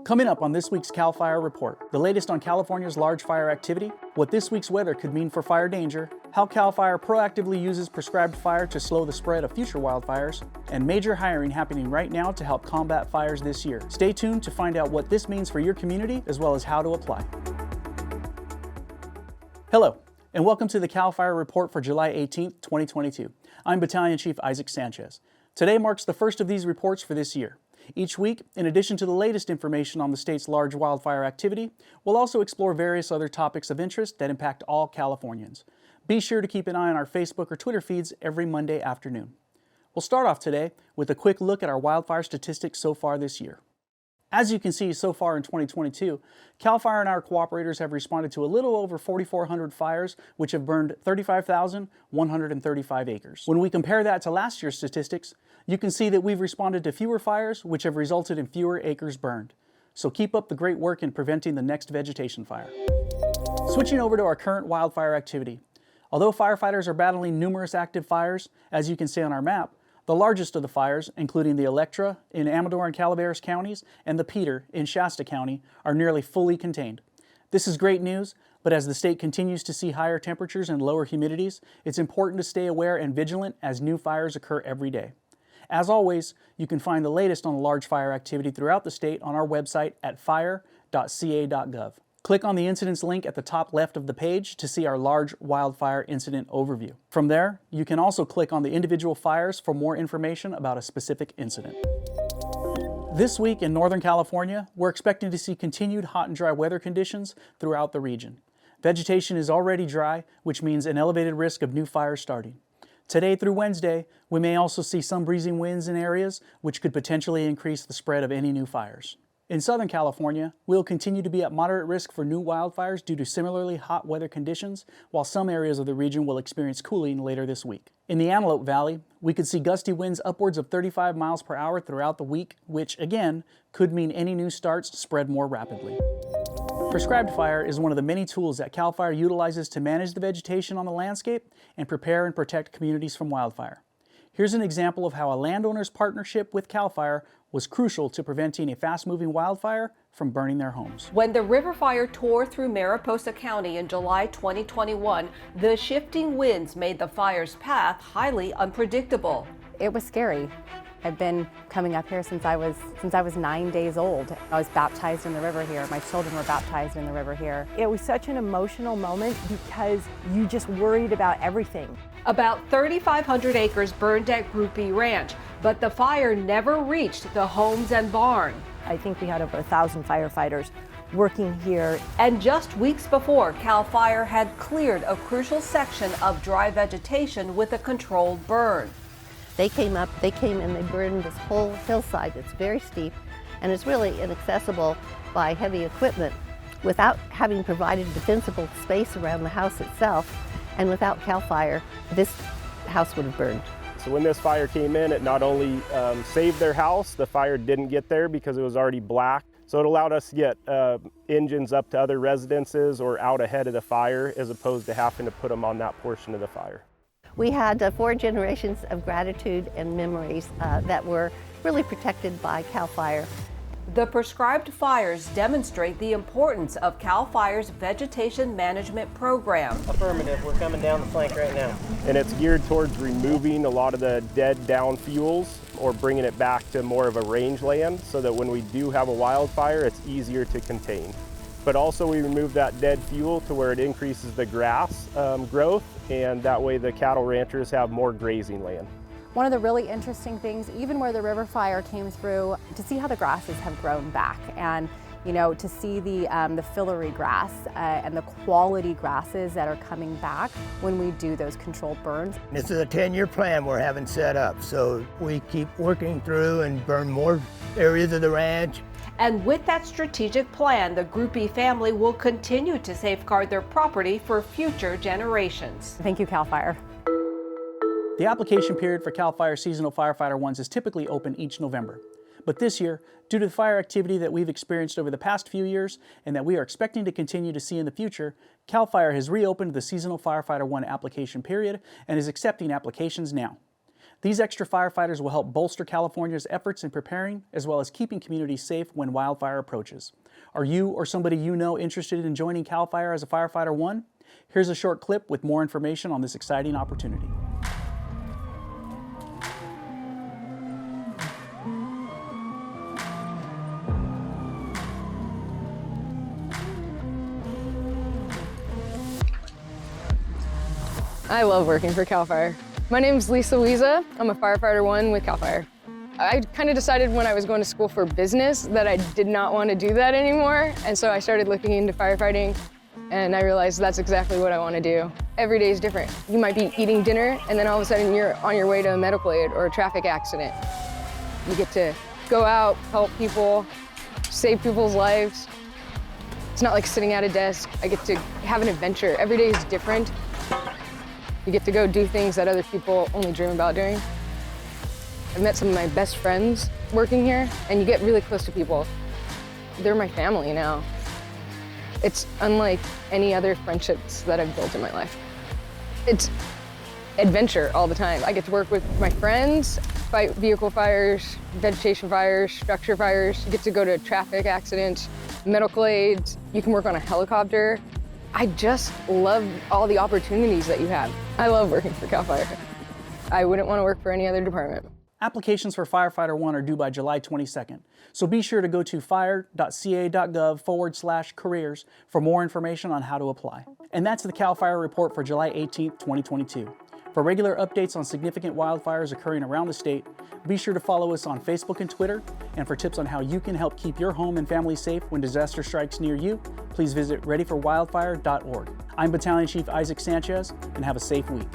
Coming up on this week's CAL FIRE report, the latest on California's large fire activity, what this week's weather could mean for fire danger, how CAL FIRE proactively uses prescribed fire to slow the spread of future wildfires, and major hiring happening right now to help combat fires this year. Stay tuned to find out what this means for your community as well as how to apply. Hello, and welcome to the CAL FIRE report for July 18, 2022. I'm Battalion Chief Isaac Sanchez. Today marks the first of these reports for this year. Each week, in addition to the latest information on the state's large wildfire activity, we'll also explore various other topics of interest that impact all Californians. Be sure to keep an eye on our Facebook or Twitter feeds every Monday afternoon. We'll start off today with a quick look at our wildfire statistics so far this year. As you can see so far in 2022, CAL FIRE and our cooperators have responded to a little over 4,400 fires, which have burned 35,135 acres. When we compare that to last year's statistics, you can see that we've responded to fewer fires, which have resulted in fewer acres burned. So keep up the great work in preventing the next vegetation fire. Switching over to our current wildfire activity. Although firefighters are battling numerous active fires, as you can see on our map, the largest of the fires, including the Electra in Amador and Calaveras counties and the Peter in Shasta County, are nearly fully contained. This is great news, but as the state continues to see higher temperatures and lower humidities, it's important to stay aware and vigilant as new fires occur every day. As always, you can find the latest on the large fire activity throughout the state on our website at fire.ca.gov. Click on the incidents link at the top left of the page to see our large wildfire incident overview. From there, you can also click on the individual fires for more information about a specific incident. This week in Northern California, we're expecting to see continued hot and dry weather conditions throughout the region. Vegetation is already dry, which means an elevated risk of new fires starting. Today through Wednesday, we may also see some breezing winds in areas, which could potentially increase the spread of any new fires. In Southern California, we'll continue to be at moderate risk for new wildfires due to similarly hot weather conditions, while some areas of the region will experience cooling later this week. In the Antelope Valley, we could see gusty winds upwards of 35 miles per hour throughout the week, which, again, could mean any new starts spread more rapidly. Prescribed fire is one of the many tools that CAL FIRE utilizes to manage the vegetation on the landscape and prepare and protect communities from wildfire. Here's an example of how a landowner's partnership with CAL FIRE was crucial to preventing a fast-moving wildfire from burning their homes. When the river fire tore through Mariposa County in July 2021, the shifting winds made the fire's path highly unpredictable. It was scary. I've been coming up here since I was 9 days old. I was baptized in the river here. My children were baptized in the river here. It was such an emotional moment because you just worried about everything. About 3,500 acres burned at Groupie Ranch, but the fire never reached the homes and barn. I think we had over 1,000 firefighters working here. And just weeks before, CAL FIRE had cleared a crucial section of dry vegetation with a controlled burn. They came and they burned this whole hillside. It's very steep and it's really inaccessible by heavy equipment. Without having provided defensible space around the house itself and without CAL FIRE, this house would have burned. So when this fire came in, it not only saved their house, the fire didn't get there because it was already black. So it allowed us to get engines up to other residences or out ahead of the fire as opposed to having to put them on that portion of the fire. We had 4 generations of gratitude and memories that were really protected by CAL FIRE. The prescribed fires demonstrate the importance of CAL FIRE's vegetation management program. Affirmative, we're coming down the flank right now. And it's geared towards removing a lot of the dead down fuels or bringing it back to more of a rangeland so that when we do have a wildfire, it's easier to contain. But also we remove that dead fuel to where it increases the grass growth, and that way the cattle ranchers have more grazing land. One of the really interesting things, even where the river fire came through, to see how the grasses have grown back and to see the fillery grass and the quality grasses that are coming back when we do those controlled burns. This is a 10-year plan we're having set up, so we keep working through and burn more areas of the ranch. And with that strategic plan, the Groupie family will continue to safeguard their property for future generations. Thank you, CAL FIRE. The application period for CAL FIRE Seasonal Firefighter 1s is typically open each November. But this year, due to the fire activity that we've experienced over the past few years and that we are expecting to continue to see in the future, CAL FIRE has reopened the Seasonal Firefighter 1 application period and is accepting applications now. These extra firefighters will help bolster California's efforts in preparing as well as keeping communities safe when wildfire approaches. Are you or somebody you know interested in joining CAL FIRE as a Firefighter 1? Here's a short clip with more information on this exciting opportunity. I love working for CAL FIRE. My name's Lisa Louisa. I'm a Firefighter 1 with CAL FIRE. I kind of decided when I was going to school for business that I did not want to do that anymore, and so I started looking into firefighting, and I realized that's exactly what I want to do. Every day is different. You might be eating dinner, and then all of a sudden you're on your way to a medical aid or a traffic accident. You get to go out, help people, save people's lives. It's not like sitting at a desk. I get to have an adventure. Every day is different. You get to go do things that other people only dream about doing. I've met some of my best friends working here, and you get really close to people. They're my family now. It's unlike any other friendships that I've built in my life. It's adventure all the time. I get to work with my friends, fight vehicle fires, vegetation fires, structure fires. You get to go to traffic accidents, medical aids. You can work on a helicopter. I just love all the opportunities that you have. I love working for CAL FIRE. I wouldn't want to work for any other department. Applications for Firefighter 1 are due by July 22nd, so be sure to go to fire.ca.gov/careers for more information on how to apply. And that's the CAL FIRE report for July 18th, 2022. For regular updates on significant wildfires occurring around the state, be sure to follow us on Facebook and Twitter. And for tips on how you can help keep your home and family safe when disaster strikes near you, please visit readyforwildfire.org. I'm Battalion Chief Isaac Sanchez, and have a safe week.